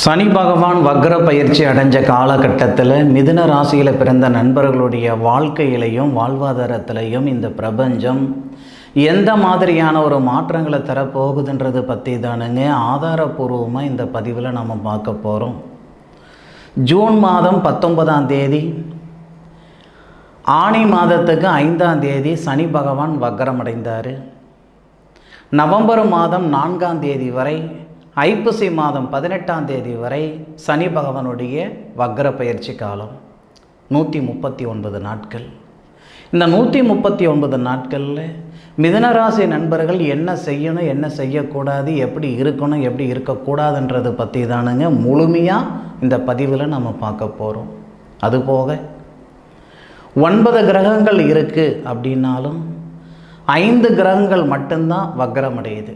சனி பகவான் வக்ர பயிற்சி அடைஞ்ச காலகட்டத்தில் மிதுன ராசியில் பிறந்த நண்பர்களுடைய வாழ்க்கையிலையும் வாழ்வாதாரத்திலையும் இந்த பிரபஞ்சம் எந்த மாதிரியான ஒரு மாற்றங்களை தரப்போகுதுன்றது பற்றி தானுங்க ஆதாரபூர்வமாக இந்த பதிவில் நம்ம பார்க்க போகிறோம். ஜூன் மாதம் 19ஆம் தேதி ஆனி மாதத்துக்கு 5ஆம் தேதி சனி பகவான் வக்ரமடைந்தார். நவம்பர் மாதம் 4ஆம் தேதி வரை ஐப்பசி மாதம் 18ஆம் தேதி வரை சனி பகவானுடைய வக்ர பயிற்சி காலம் 139 நாட்கள். இந்த 139 நாட்களில் மிதுனராசி நண்பர்கள் என்ன செய்யணும், என்ன செய்யக்கூடாது, எப்படி இருக்கணும், எப்படி இருக்கக்கூடாதுன்றது பற்றி தானுங்க முழுமையாக இந்த பதிவில் நம்ம பார்க்க போகிறோம். அதுபோக 9 கிரகங்கள் இருக்குது அப்படின்னாலும் 5 கிரகங்கள் மட்டும்தான் வக்ரம் அடையுது.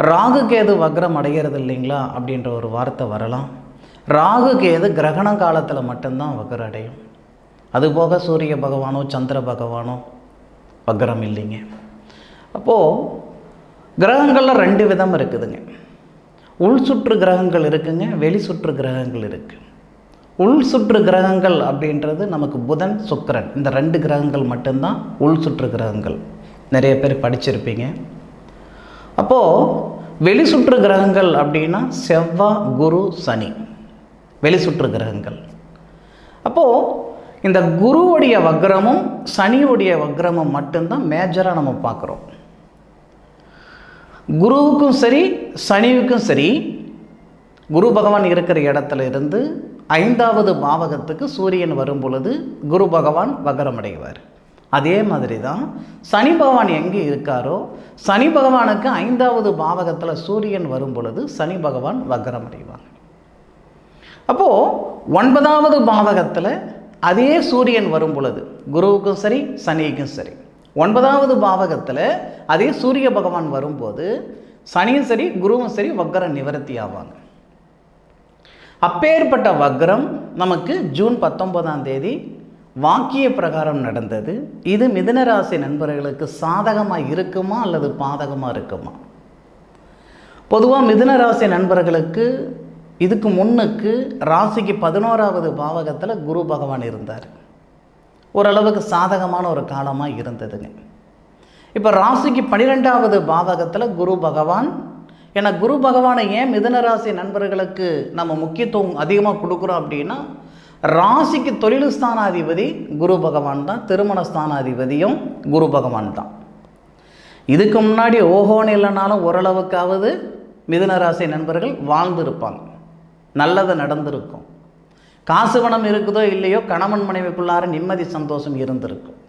ராகு கேது வக்ரம் அடைகிறது இல்லைங்களா அப்படின்ற ஒரு வார்த்தை வரலாம். ராகு கேது கிரகண காலத்தில் மட்டும்தான் வக்ரம் அடையும். அதுபோக சூரிய பகவானோ சந்திர பகவானோ வக்ரம் இல்லைங்க. அப்போது கிரகங்களில் 2 விதம் இருக்குதுங்க. உள் சுற்று கிரகங்கள் இருக்குங்க, வெளி சுற்று கிரகங்கள் இருக்குது. உள் சுற்று கிரகங்கள் அப்படின்றது நமக்கு புதன் சுக்கிரன், இந்த 2 கிரகங்கள் மட்டும்தான் உள் சுற்று கிரகங்கள். நிறைய பேர் படிச்சிருப்பீங்க. அப்போது வெளி சுற்று கிரகங்கள் அப்படின்னா செவ்வாய், குரு, சனி வெளி சுற்று கிரகங்கள். அப்போது இந்த குருவுடைய வக்ரமும் சனியுடைய வக்ரமும் மட்டும்தான் மேஜராக நம்ம பார்க்குறோம். குருவுக்கும் சரி சனிவுக்கும் சரி குரு பகவான் இருக்கிற இடத்துல இருந்து 5வது பாவகத்துக்கு சூரியன் வரும் பொழுது குரு பகவான் வக்ரமடைவார். அதே மாதிரி தான் சனி பகவான் எங்கே இருக்காரோ சனி பகவானுக்கு 5வது பாவகத்தில் சூரியன் வரும் பொழுது சனி பகவான் வக்ரம் அடைவாங்க. அப்போது 9வது பாவகத்தில் அதே சூரியன் வரும் பொழுது குருவுக்கும் சரி சனிக்கும் சரி 9வது பாவகத்தில் அதே சூரிய பகவான் வரும்போது சனியும் சரி குருவும் சரி வக்ர நிவர்த்தி ஆவாங்க. அப்பேற்பட்ட வக்ரம் நமக்கு ஜூன் 19ஆம் தேதி வாக்கிய பிரகாரம் நடந்தது. இது மிதுனராசி நண்பர்களுக்கு சாதகமாக இருக்குமா அல்லது பாதகமாக இருக்குமா? பொதுவாக மிதுனராசி நண்பர்களுக்கு இதுக்கு முன்னுக்கு ராசிக்கு 11வது பாவகத்தில் குரு பகவான் இருந்தார். ஓரளவுக்கு சாதகமான ஒரு காலமாக இருந்ததுங்க. இப்போ ராசிக்கு 12வது பாவகத்தில் குரு பகவான். ஏன்னா குரு பகவானை ஏன் மிதுனராசி நண்பர்களுக்கு நம்ம முக்கியத்துவம் அதிகமாக கொடுக்குறோம் அப்படின்னா, ராசிக்கு தொழில் ஸ்தானாதிபதி குரு பகவான் தான், திருமண ஸ்தானாதிபதியும் குரு பகவான் தான். இதுக்கு முன்னாடி ஓஹோன்னு இல்லைனாலும் ஓரளவுக்காவது மிதுனராசி நண்பர்கள் வாழ்ந்துருப்பாங்க, நல்லது நடந்திருக்கும். காசு பணம் இருக்குதோ இல்லையோ கணவன் மனைவிக்குள்ளார நிம்மதி சந்தோஷம் இருந்திருக்கும்.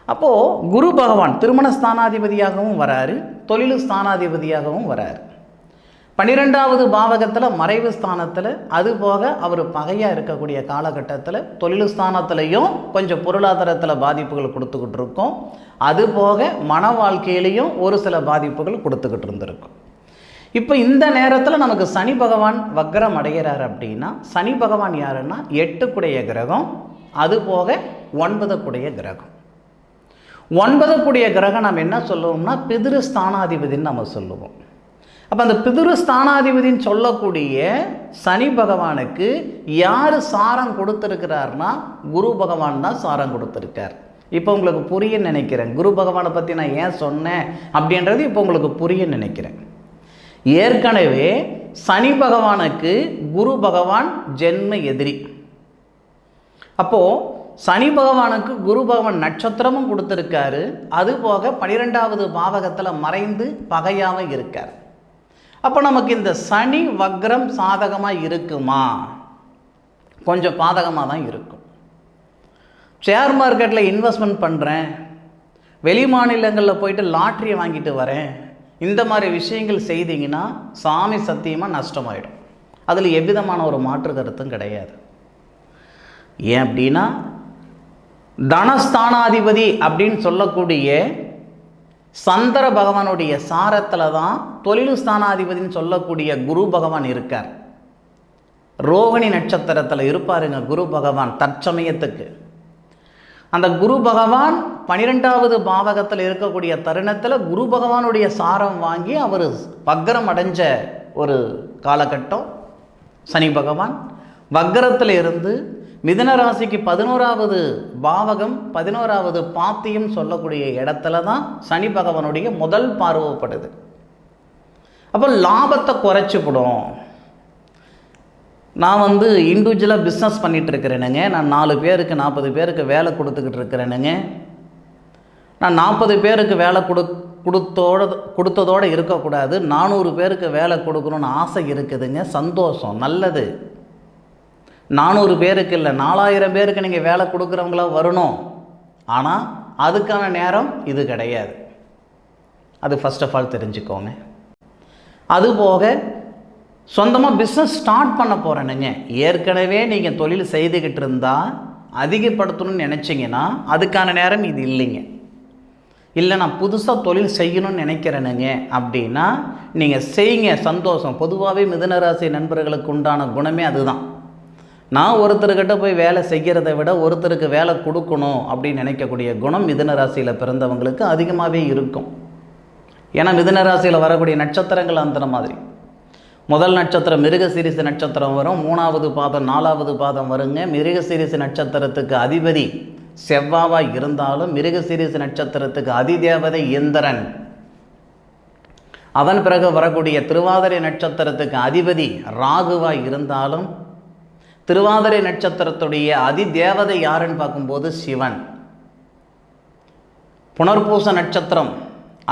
அப்போது குரு பகவான் திருமண ஸ்தானாதிபதியாகவும் வராரு, தொழில் ஸ்தானாதிபதியாகவும் வராரு. 12வது பாவகத்தில் மறைவு ஸ்தானத்தில், அதுபோக அவர் பகையாக இருக்கக்கூடிய காலகட்டத்தில் தொழில் ஸ்தானத்திலையும் கொஞ்சம் பொருளாதாரத்தில் பாதிப்புகள் கொடுத்துக்கிட்டு இருக்கோம். அதுபோக மன வாழ்க்கையிலையும் ஒரு சில பாதிப்புகள் கொடுத்துக்கிட்டு இருந்திருக்கும். இப்போ இந்த நேரத்தில் நமக்கு சனி பகவான் வக்ரம் அடைகிறார் அப்படின்னா, சனி பகவான் யாருன்னா 8 கூடிய கிரகம், அதுபோக 9 கூடிய கிரகம். 9 கூடிய கிரகம் நம்ம என்ன சொல்லுவோம்னா பிதிரு ஸ்தானாதிபதினு நம்ம சொல்லுவோம். அப்போ அந்த பிதிரு ஸ்தானாதிபதினு சொல்லக்கூடிய சனி பகவானுக்கு யார் சாரம் கொடுத்துருக்கிறார்னா குரு பகவான் தான் சாரம் கொடுத்துருக்கார். இப்போ உங்களுக்கு புரிய நினைக்கிறேன். குரு பகவானை பற்றி நான் ஏன் சொன்னேன் அப்படின்றது இப்போ உங்களுக்கு புரிய நினைக்கிறேன். ஏற்கனவே சனி பகவானுக்கு குரு பகவான் ஜென்ம எதிரி. அப்போது சனி பகவானுக்கு குரு பகவான் நட்சத்திரமும் கொடுத்துருக்காரு, அதுபோக 12வது பாவகத்தில் மறைந்து பகையாமல் இருக்கார். அப்போ நமக்கு இந்த சனி வக்ரம் சாதகமாக இருக்குமா? கொஞ்சம் பாதகமாக தான் இருக்கும். ஷேர் மார்க்கெட்டில் இன்வெஸ்ட்மெண்ட் பண்ணுறேன், வெளி மாநிலங்களில் போயிட்டு லாட்ரியை வாங்கிட்டு வரேன், இந்த மாதிரி விஷயங்கள் செய்தீங்கன்னா சாமி சத்தியமாக நஷ்டமாயிடும். அதில் எவ்விதமான ஒரு மாற்று கருத்தும் கிடையாது. ஏன் அப்படின்னா தனஸ்தானாதிபதி அப்படின்னு சொல்லக்கூடிய சந்திர பகவானுடைய சாரத்தில் தான் தொழில் ஸ்தானாதிபதினு சொல்லக்கூடிய குரு பகவான் இருக்கார். ரோகிணி நட்சத்திரத்தில் இருப்பாருங்க குரு பகவான் தற்சமயத்துக்கு. அந்த குரு பகவான் 12வது பாவகத்தில் இருக்கக்கூடிய தருணத்தில் குரு பகவானுடைய சாரம் வாங்கி அவர் வக்ரம் அடைஞ்ச ஒரு காலகட்டம் சனி பகவான் வக்கரத்தில் இருந்து மிதுன ராசிக்கு 11வது பாவகம் 11வது பாத்தியம் சொல்லக்கூடிய இடத்துல தான் சனி பகவானுடைய முதல் பார்வைப்படுது. அப்போ லாபத்தை குறைச்சிப்படும். நான் இண்டிவிஜுவலாக பிஸ்னஸ் பண்ணிகிட்டு இருக்கிறேனுங்க. நான் 4 பேருக்கு 40 பேருக்கு வேலை கொடுத்துக்கிட்டு இருக்கிறேனுங்க. நான் 40 பேருக்கு வேலை கொடுத்ததோடு இருக்கக்கூடாது, 400 பேருக்கு வேலை கொடுக்கணும்னு ஆசை இருக்குதுங்க. சந்தோஷம், நல்லது. 400 பேருக்கு இல்லை, 4000 பேருக்கு நீங்கள் வேலை கொடுக்குறவங்களா வரணும். ஆனால் அதுக்கான நேரம் இது கிடையாது. அது ஃபர்ஸ்ட் ஆஃப் ஆல் தெரிஞ்சுக்கோங்க. அதுபோக சொந்தமாக பிஸ்னஸ் ஸ்டார்ட் பண்ண போகிறேனுங்க. ஏற்கனவே நீங்கள் தொழில் செய்துக்கிட்டு இருந்தால் அதிகப்படுத்தணும்னு நினச்சிங்கன்னா அதுக்கான நேரம் இது இல்லைங்க. இல்லை நான் புதுசாக தொழில் செய்யணும்னு நினைக்கிறேனுங்க அப்படின்னா நீங்கள் செய்யுங்க, சந்தோஷம். பொதுவாகவே மிதுன ராசி நண்பர்களுக்கு உண்டான குணமே அதுதான். நான் ஒருத்தர்கிட்ட போய் வேலை செய்கிறத விட ஒருத்தருக்கு வேலை கொடுக்கணும் அப்படின்னு நினைக்கக்கூடிய குணம் மிதுன ராசியில் பிறந்தவங்களுக்கு அதிகமாகவே இருக்கும். ஏன்னா மிதுன ராசியில் வரக்கூடிய நட்சத்திரங்கள் அந்த மாதிரி. முதல் நட்சத்திரம் மிருகசீரிச நட்சத்திரம் வரும், 3வது பாதம் 4வது பாதம் வருங்க. மிருகசீரிச நட்சத்திரத்துக்கு அதிபதி செவ்வாவாக இருந்தாலும் மிருகசீரிச நட்சத்திரத்துக்கு அதிதேவதை இந்திரன். அதன் பிறகு வரக்கூடிய திருவாதிரை நட்சத்திரத்துக்கு அதிபதி ராகுவாக இருந்தாலும் திருவாதிரை நட்சத்திரத்துடைய அதிதேவதை யாருன்னு பார்க்கும்போது சிவன். புனர்பூச நட்சத்திரம்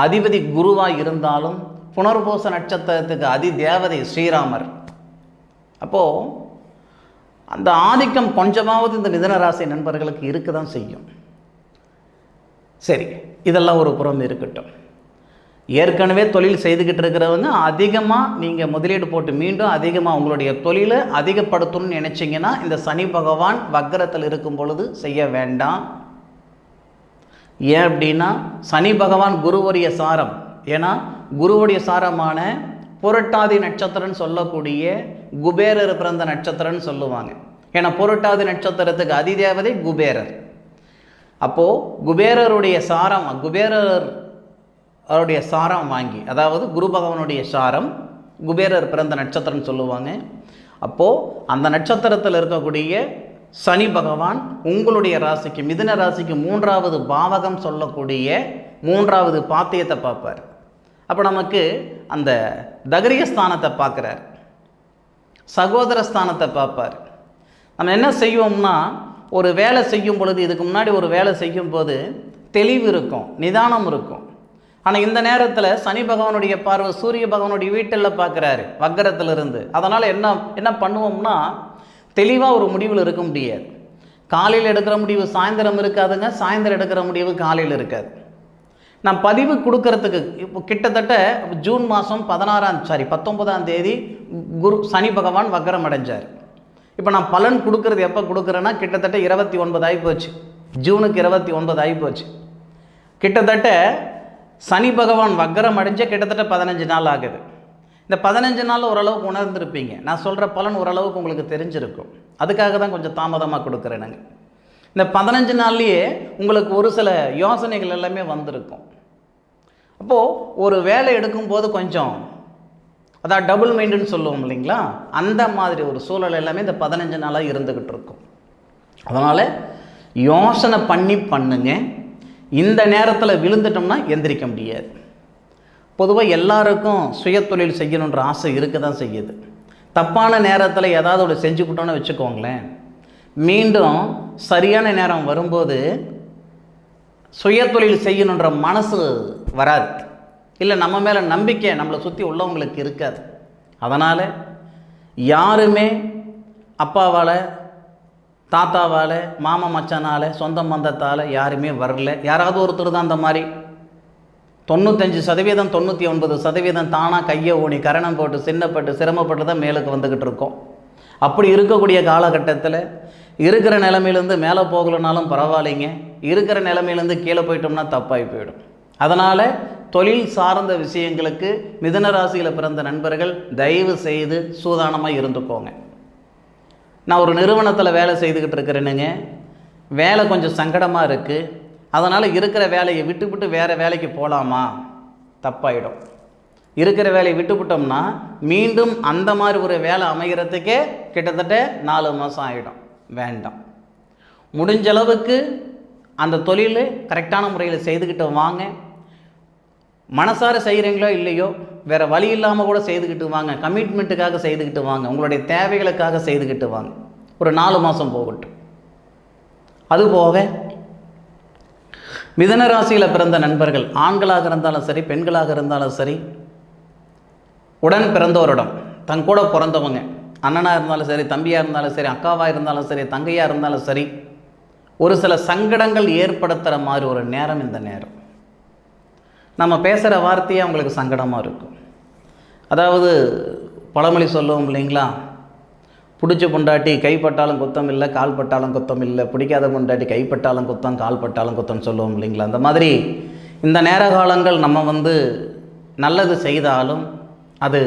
அதிபதி குருவாக இருந்தாலும் புனர்பூச நட்சத்திரத்துக்கு அதிதேவதை ஸ்ரீராமர். அப்போது அந்த ஆதிக்கம் கொஞ்சமாவது இந்த மிதுன ராசி நண்பர்களுக்கு இருக்க தான் செய்யும். சரி, இதெல்லாம் ஒரு புறம் இருக்கட்டும். ஏற்கனவே தொழில் செய்துக்கிட்டு இருக்கிறவங்க அதிகமாக நீங்கள் முதலீடு போட்டு மீண்டும் அதிகமாக உங்களுடைய தொழிலை அதிகப்படுத்தணும்னு நினச்சிங்கன்னா இந்த சனி பகவான் வக்கரத்தில் இருக்கும் பொழுது செய்ய வேண்டாம். ஏன் அப்படின்னா சனி பகவான் குருவுடைய சாரம். ஏன்னா குருவுடைய சாரமான புரட்டாதி நட்சத்திரம்னு சொல்லக்கூடிய குபேரர் பிறந்த நட்சத்திரம்னு சொல்லுவாங்க. ஏன்னா புரட்டாதி நட்சத்திரத்துக்கு அதிதேவதை குபேரர். அப்போது குபேரருடைய சாரம், குபேரருடைய சாரம் வாங்கி, அதாவது குரு பகவானுடைய சாரம் குபேரர் பிறந்த நட்சத்திரம்னு சொல்லுவாங்க. அப்போது அந்த நட்சத்திரத்தில் இருக்கக்கூடிய சனி பகவான் உங்களுடைய ராசிக்கு மிதுன ராசிக்கு 3வது பாவகம் சொல்லக்கூடிய 3வது பாத்தியத்தை பார்ப்பார். அப்போ நமக்கு அந்த தகரிய ஸ்தானத்தை பார்க்குறார், சகோதர ஸ்தானத்தை பார்ப்பார். நம்ம என்ன செய்வோம்னா ஒரு வேலை செய்யும் பொழுது, இதுக்கு முன்னாடி ஒரு வேலை செய்யும் போது தெளிவு இருக்கும், நிதானம் இருக்கும். ஆனால் இந்த நேரத்தில் சனி பகவானுடைய பார்வை சூரிய பகவானுடைய வீட்டில் பார்க்குறாரு வக்கரத்திலிருந்து. அதனால் என்ன பண்ணுவோம்னா தெளிவாக ஒரு முடிவில் இருக்க முடியாது. காலையில் எடுக்கிற முடிவு சாயந்தரம் இருக்காதுங்க, சாயந்தரம் எடுக்கிற முடிவு காலையில் இருக்காது. நான் பதிவு கொடுக்கறதுக்கு இப்போ கிட்டத்தட்ட ஜூன் மாதம் 19ஆம் தேதி சனி பகவான் வக்கரம் அடைஞ்சார். இப்போ நான் பலன் கொடுக்கறது எப்போ கொடுக்குறேன்னா கிட்டத்தட்ட 29 ஆகி போச்சு. ஜூனுக்கு 29 ஆகி போச்சு. கிட்டத்தட்ட சனி பகவான் வக்கரம் அடைஞ்ச கிட்டத்தட்ட 15 நாள் ஆகுது. இந்த 15 நாள் ஓரளவுக்கு உணர்ந்திருப்பீங்க. நான் சொல்கிற பலன் ஓரளவுக்கு உங்களுக்கு தெரிஞ்சிருக்கும். அதுக்காக தான் கொஞ்சம் தாமதமாக கொடுக்குறேனுங்க. இந்த 15 நாள்லேயே உங்களுக்கு ஒரு சில யோசனைகள் எல்லாமே வந்திருக்கும். அப்போது ஒரு வேலை எடுக்கும்போது கொஞ்சம் அதான் டபுள் மைண்டுன்னு சொல்லுவோம் இல்லைங்களா, அந்த மாதிரி ஒரு சூழல் எல்லாமே இந்த 15 நாளாக இருந்துக்கிட்டு இருக்கும். அதனால் யோசனை பண்ணுங்க. இந்த நேரத்தில் விழுந்துட்டோம்னா எந்திரிக்க முடியாது. பொதுவாக எல்லாருக்கும் சுய தொழில் செய்யணுன்ற ஆசை இருக்க தான் செய்யுது. தப்பான நேரத்தில் ஏதாவது ஒரு செஞ்சுக்கிட்டோன்னு வச்சுக்கோங்களேன், மீண்டும் சரியான நேரம் வரும்போது சுய தொழில் செய்யணுன்ற மனசு வராது. இல்லை நம்ம மேலே நம்பிக்கை நம்மளை சுற்றி உள்ளவங்களுக்கு இருக்காது. அதனால் யாருமே அப்பாவால் தாத்தாவால் மாமா மச்சானால் சொந்த பந்தத்தால் யாருமே வரல. யாராவது ஒருத்தர் தான் அந்த மாதிரி 95% 99% தானாக கையை ஊனி கரணம் போட்டு சின்னப்பட்டு சிரமப்பட்டு தான் மேலுக்கு வந்துக்கிட்டு இருக்கோம். அப்படி இருக்கக்கூடிய காலகட்டத்தில் இருக்கிற நிலைமையிலேருந்து மேலே போகலனாலும் பரவாயில்லைங்க, இருக்கிற நிலைமையிலேருந்து கீழே போயிட்டோம்னா தப்பாகி போயிடும். அதனால் தொழில் சார்ந்த விஷயங்களுக்கு மிதுன ராசியில் பிறந்த நண்பர்கள் தயவு செய்து சூதானமாக இருந்துக்கோங்க. நான் ஒரு நிறுவனத்தில் வேலை செய்துக்கிட்டு இருக்கிறேனுங்க, வேலை கொஞ்சம் சங்கடமாக இருக்குது, அதனால் இருக்கிற வேலையை விட்டு வேறு வேலைக்கு போகலாமா? தப்பாயிடும். இருக்கிற வேலையை விட்டுவிட்டோம்னா மீண்டும் அந்த மாதிரி ஒரு வேலை அமைகிறதுக்கே கிட்டத்தட்ட 4 மாதம் ஆகிடும். வேண்டாம். முடிஞ்ச அளவுக்கு அந்த தொழில் கரெக்டான முறையில் செய்துக்கிட்டு வாங்க. மனசார செய்கிறீங்களோ இல்லையோ, வேறு வழி இல்லாமல் கூட செய்துக்கிட்டு வாங்க. கமிட்மெண்ட்டுக்காக செய்துக்கிட்டு வாங்க. உங்களுடைய தேவைகளுக்காக செய்துக்கிட்டு வாங்க. ஒரு 4 மாதம் போகட்டும். அதுபோக மிதுன ராசியில் பிறந்த நண்பர்கள், ஆண்களாக இருந்தாலும் சரி பெண்களாக இருந்தாலும் சரி, உடன் பிறந்தோரிடம், தன் கூட பிறந்தவங்க, அண்ணனாக இருந்தாலும் சரி, தம்பியாக இருந்தாலும் சரி, அக்காவாக இருந்தாலும் சரி, தங்கையாக இருந்தாலும் சரி, ஒரு சில சங்கடங்கள் ஏற்படுத்துகிற மாதிரி ஒரு நேரம் இந்த நேரம். நம்ம பேசுகிற வார்த்தையே அவங்களுக்கு சங்கடமாக இருக்கும். அதாவது பழமொழி சொல்லுவோம் இல்லைங்களா, பிடிச்ச பொண்டாட்டி கைப்பட்டாலும் குத்தம் இல்லை, கால் பட்டாலும் குத்தம் இல்லை, பிடிக்காத பொண்டாட்டி கைப்பட்டாலும் குத்தம், கால் பட்டாலும் குத்தம் சொல்லுவோம் இல்லைங்களா. அந்த மாதிரி இந்த நேர காலங்கள் நம்ம நல்லது செய்தாலும் அது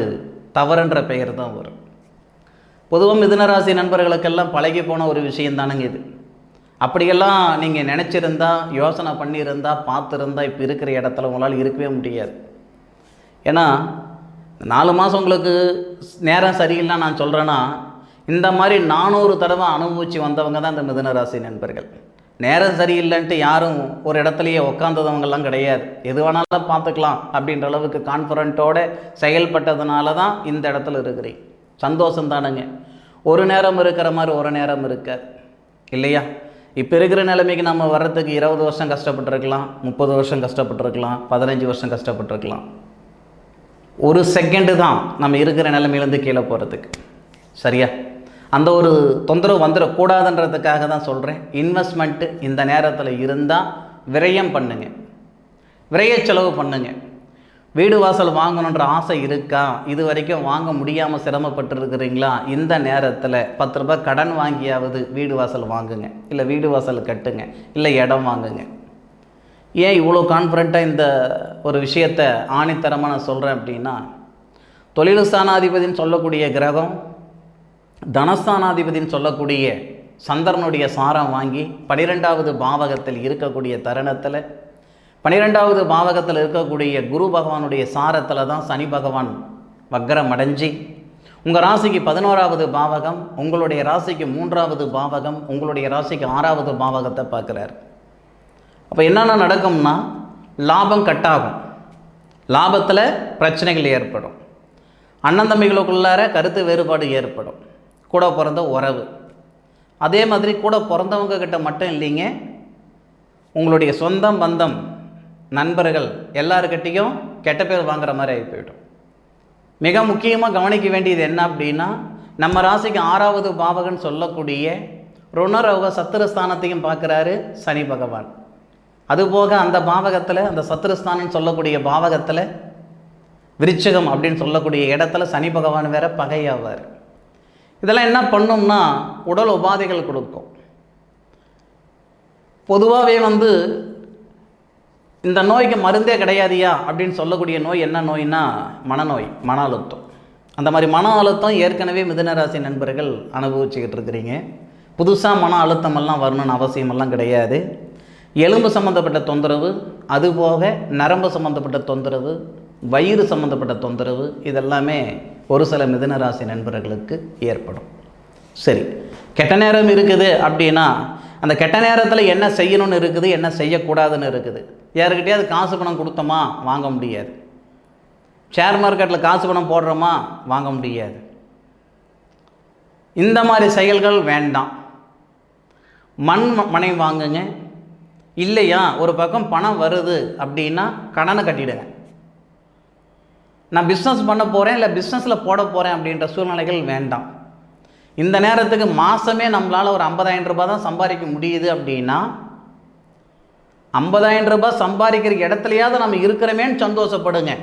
தவறுன்ற பெயர் தான் வரும். பொதுவாக மிதுனராசி நண்பர்களுக்கெல்லாம் பழகி போன ஒரு விஷயம் தானுங்க இது. அப்படியெல்லாம் நீங்கள் நினச்சிருந்தா, யோசனை பண்ணியிருந்தா, பார்த்துருந்தா இப்போ இருக்கிற இடத்துல உங்களால் இருக்கவே முடியாது. ஏன்னா 4 மாதம் உங்களுக்கு நேரம் சரியில்லை நான் சொல்கிறேன்னா, இந்த மாதிரி 400 தடவை அனுபவித்து வந்தவங்க தான் இந்த மிதுனராசி நண்பர்கள். நேரம் சரியில்லைன்ட்டு யாரும் ஒரு இடத்துலையே உட்காந்தவங்கெல்லாம் கிடையாது. எது வேணாலும் பார்த்துக்கலாம் அப்படின்ற அளவுக்கு கான்ஃபிடண்ட்டோடு செயல்பட்டதுனால தான் இந்த இடத்துல இருக்கிறீங்க. சந்தோஷம் தானுங்க. ஒரு நேரம் இருக்கிற மாதிரி ஒரு நேரம் இருக்காது இல்லையா. இப்போ இருக்கிற நிலைமைக்கு நம்ம வர்றதுக்கு 20 வருஷம் கஷ்டப்பட்டுருக்கலாம், 30 வருஷம் கஷ்டப்பட்டுருக்கலாம், 15 வருஷம் கஷ்டப்பட்டுருக்கலாம். ஒரு செகண்டு தான் நம்ம இருக்கிற நிலைமையிலேருந்து கீழே போகிறதுக்கு. சரியா? அந்த ஒரு தொந்தரவு வந்துடக்கூடாதுன்றதுக்காக தான் சொல்கிறேன். இன்வெஸ்ட்மெண்ட்டு இந்த நேரத்தில் இருந்தால் விரயம் பண்ணுங்க, விரைய செலவு பண்ணுங்க. வீடு வாசல் வாங்கணுன்ற ஆசை இருக்கா? இது வரைக்கும் வாங்க முடியாமல் சிரமப்பட்டுருக்கிறீங்களா? இந்த நேரத்தில் 10 ரூபாய் கடன் வாங்கியாவது வீடு வாசல் வாங்குங்க, இல்லை வீடு வாசல் கட்டுங்க, இல்லை இடம் வாங்குங்க. ஏன் இவ்வளோ கான்ஃபிடண்ட்டாக இந்த ஒரு விஷயத்தை ஆணித்தரமாக நான் சொல்கிறேன் அப்படின்னா, தொழில் ஸ்தானாதிபதினு சொல்லக்கூடிய கிரகம் தனஸ்தானாதிபதினு சொல்லக்கூடிய சந்திரனுடைய சாரம் வாங்கி 12வது பாவகத்தில் இருக்கக்கூடிய தருணத்தில், 12வது பாவகத்தில் இருக்கக்கூடிய குரு பகவானுடைய சாரத்தில் தான் சனி பகவான் வக்ரம் அடைஞ்சி உங்கள் ராசிக்கு 11வது பாவகம், உங்களுடைய ராசிக்கு 3வது பாவகம், உங்களுடைய ராசிக்கு 6வது பாவகத்தை பார்க்குறாரு. அப்போ என்னென்ன நடக்கும்னா, லாபம் கட்டாகும், லாபத்தில் பிரச்சனைகள் ஏற்படும், அண்ணன் தம்பிகளுக்குள்ளார கருத்து வேறுபாடு ஏற்படும், கூட பிறந்த உறவு. அதே மாதிரி கூட பிறந்தவங்க கிட்ட மட்டும் இல்லைங்க, உங்களுடைய சொந்தம் பந்தம் நண்பர்கள் எல்லாருக்கிட்டையும் கெட்ட பேர் வாங்குற மாதிரி ஆகி போய்டும். மிக முக்கியமாக கவனிக்க வேண்டியது என்ன அப்படின்னா, நம்ம ராசிக்கு 6வது பாவகன்னு சொல்லக்கூடிய ருணரோக சத்துருஸ்தானத்தையும் பார்க்குறாரு சனி பகவான். அதுபோக அந்த பாவகத்தில், அந்த சத்துருஸ்தானம்னு சொல்லக்கூடிய பாவகத்தில் விருச்சிகம் அப்படின்னு சொல்லக்கூடிய இடத்துல சனி பகவான் வேற பகையாவார். இதெல்லாம் என்ன பண்ணும்னா உடல் உபாதைகள் கொடுக்கும். பொதுவாகவே இந்த நோய்க்கு மருந்தே கிடையாதியா அப்படின்னு சொல்லக்கூடிய நோய் என்ன நோய்னா மனநோய், மன அழுத்தம். அந்த மாதிரி மன அழுத்தம் ஏற்கனவே மிதுனராசி நண்பர்கள் அனுபவிச்சுக்கிட்டு இருக்கிறீங்க. புதுசாக மன அழுத்தமெல்லாம் வரணும்னு அவசியமெல்லாம் கிடையாது. எலும்பு சம்மந்தப்பட்ட தொந்தரவு, அதுபோக நரம்பு சம்மந்தப்பட்ட தொந்தரவு, வயிறு சம்மந்தப்பட்ட தொந்தரவு, இதெல்லாமே ஒரு சில மிதுனராசி நண்பர்களுக்கு ஏற்படும். சரி, கெட்ட நேரம் இருக்குது அப்படின்னா அந்த கெட்ட நேரத்தில் என்ன செய்யணும்னு இருக்குது, என்ன செய்யக்கூடாதுன்னு இருக்குது. யாருக்கிட்டையாவது காசு பணம் கொடுத்தோமா வாங்க முடியாது. ஷேர் மார்க்கெட்டில் காசு பணம் போடுறோமா வாங்க முடியாது. இந்த மாதிரி செயல்கள் வேண்டாம். மனை வாங்குங்க. இல்லையா, ஒரு பக்கம் பணம் வருது அப்படின்னா கடனை கட்டிடுங்க. நான் பிஸ்னஸ் பண்ண போகிறேன், இல்லை பிஸ்னஸில் போட போகிறேன் அப்படின்ற சூழ்நிலைகள் வேண்டாம். இந்த நேரத்துக்கு மாதமே நம்மளால் ஒரு 50,000 ரூபாய் தான் சம்பாதிக்க முடியுது அப்படின்னா 50,000 ரூபாய் சம்பாதிக்கிற இடத்துலையாவது நம்ம இருக்கிறோமேன்னு சந்தோஷப்படுங்க.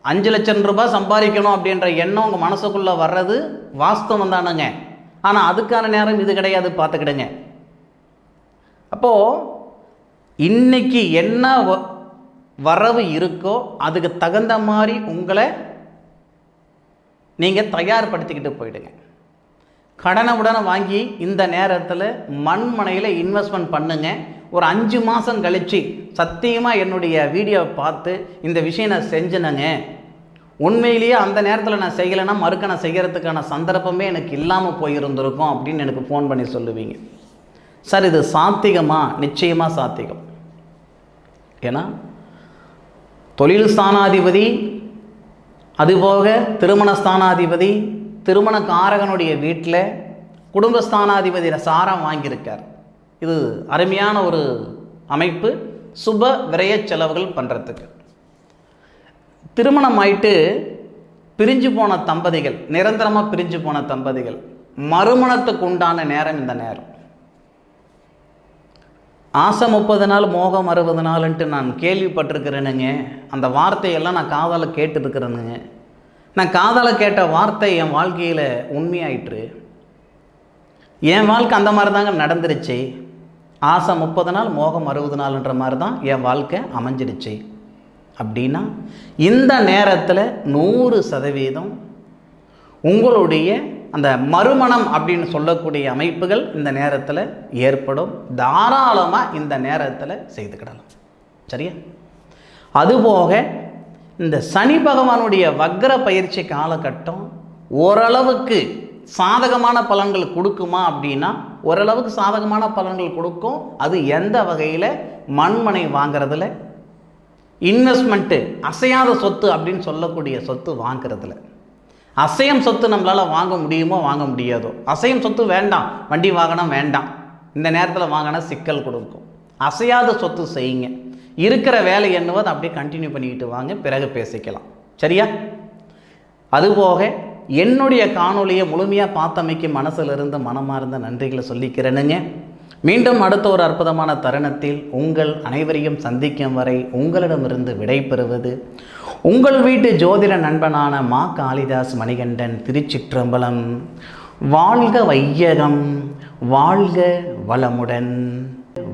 5 லட்சம் ரூபாய் சம்பாதிக்கணும் அப்படின்ற எண்ணம் உங்கள் மனசுக்குள்ளே வர்றது வாஸ்தவம் தானுங்க. ஆனால் அதுக்கான நேரம் இது கிடையாது, பார்த்துக்கிடுங்க. அப்போது இன்னைக்கு என்ன வரவு இருக்கோ அதுக்கு தகுந்த மாதிரி உங்களை நீங்கள் தயார்படுத்திக்கிட்டு போயிடுங்க. கடனை உடனே வாங்கி இந்த நேரத்தில் மண்மனையில் இன்வெஸ்ட்மெண்ட் பண்ணுங்க. ஒரு 5 மாதம் கழித்து சத்தியமாக என்னுடைய வீடியோவை பார்த்து இந்த விஷயம் நான் செஞ்சேனுங்க, உண்மையிலேயே அந்த நேரத்தில் நான் செய்யலைன்னா மறுக்க நான் செய்கிறதுக்கான சந்தர்ப்பமே எனக்கு இல்லாமல் போயிருந்திருக்கும் அப்படின்னு எனக்கு ஃபோன் பண்ணி சொல்லுவீங்க. சார் இது சாத்திகமா? நிச்சயமாக சாத்திகம். ஏன்னா தொழில் ஸ்தானாதிபதி, அதுபோக திருமண ஸ்தானாதிபதி, திருமண காரகனுடைய வீட்டில் குடும்பஸ்தானாதிபதியில் சாரம் வாங்கியிருக்கார். இது அருமையான ஒரு அமைப்பு, சுப விரய செலவுகள் பண்ணுறதுக்கு. திருமணம் ஆயிட்டு பிரிஞ்சு போன தம்பதிகள், நிரந்தரமாக பிரிஞ்சு போன தம்பதிகள், மறுமணத்துக்கு உண்டான நேரம் இந்த நேரம். ஆசை 30 நாள், மோகம் 60 நாள்ன்ட்டு நான் கேள்விப்பட்டிருக்கிறேனுங்க. அந்த வார்த்தையெல்லாம் நான் காதால் கேட்டுருக்கிறேனுங்க. நான் காதால் கேட்ட வார்த்தை என் வாழ்க்கையில் உண்மையாயிற்று. என் வாழ்க்கை அந்த மாதிரி தாங்க நடந்துருச்சு. ஆசை 30 நாள், மோகம் 60 நாள்ன்ற மாதிரி தான் என் வாழ்க்கை அமைஞ்சிடுச்சு. அப்படின்னா இந்த நேரத்தில் 100% உங்களுடைய அந்த மறுமணம் அப்படின்னு சொல்லக்கூடிய அமைப்புகள் இந்த நேரத்தில் ஏற்படும். தாராளமாக இந்த நேரத்தில் செய்துக்கிடலாம். சரியா? அதுபோக இந்த சனி பகவானுடைய வக்ர பயிற்சி காலகட்டம் ஓரளவுக்கு சாதகமான பலன்கள் கொடுக்குமா அப்படின்னா ஓரளவுக்கு சாதகமான பலன்கள் கொடுக்கும். அது எந்த வகையில்? மண்மனை வாங்கிறதுல, இன்வெஸ்ட்மெண்ட்டு, அசையாத சொத்து அப்படின்னு சொல்லக்கூடிய சொத்து வாங்கிறதுல. அசையம் சொத்து நம்மளால் வாங்க முடியுமோ வாங்க முடியாதோ. அசையம் சொத்து வேண்டாம், வண்டி வாகனம் வேண்டாம், இந்த நேரத்தில் வாங்கினா சிக்கல் கொடுக்கும். அசையாத சொத்து செய்யுங்க. இருக்கிற வேலை என்னவோ அப்படியே கண்டினியூ பண்ணிக்கிட்டு வாங்க, பிறகு பேசிக்கலாம். சரியா? அதுபோக என்னுடைய காணொலியை முழுமையாக பார்த்தமைக்கு மனசிலிருந்து மனமார்ந்த நன்றிகளை சொல்லிக்கிறேனுங்க. மீண்டும் அடுத்த ஒரு அற்புதமான தருணத்தில் உங்கள் அனைவரையும் சந்திக்கும் வரை உங்களிடமிருந்து விடை பெறுவது உங்கள் வீட்டு ஜோதிட நண்பனான மா காளிதாஸ் மணிகண்டன், திருச்சிற்றம்பலம். வாழ்க வையகம், வாழ்க வளமுடன்,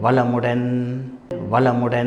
வளமுடன், வளமுடன்.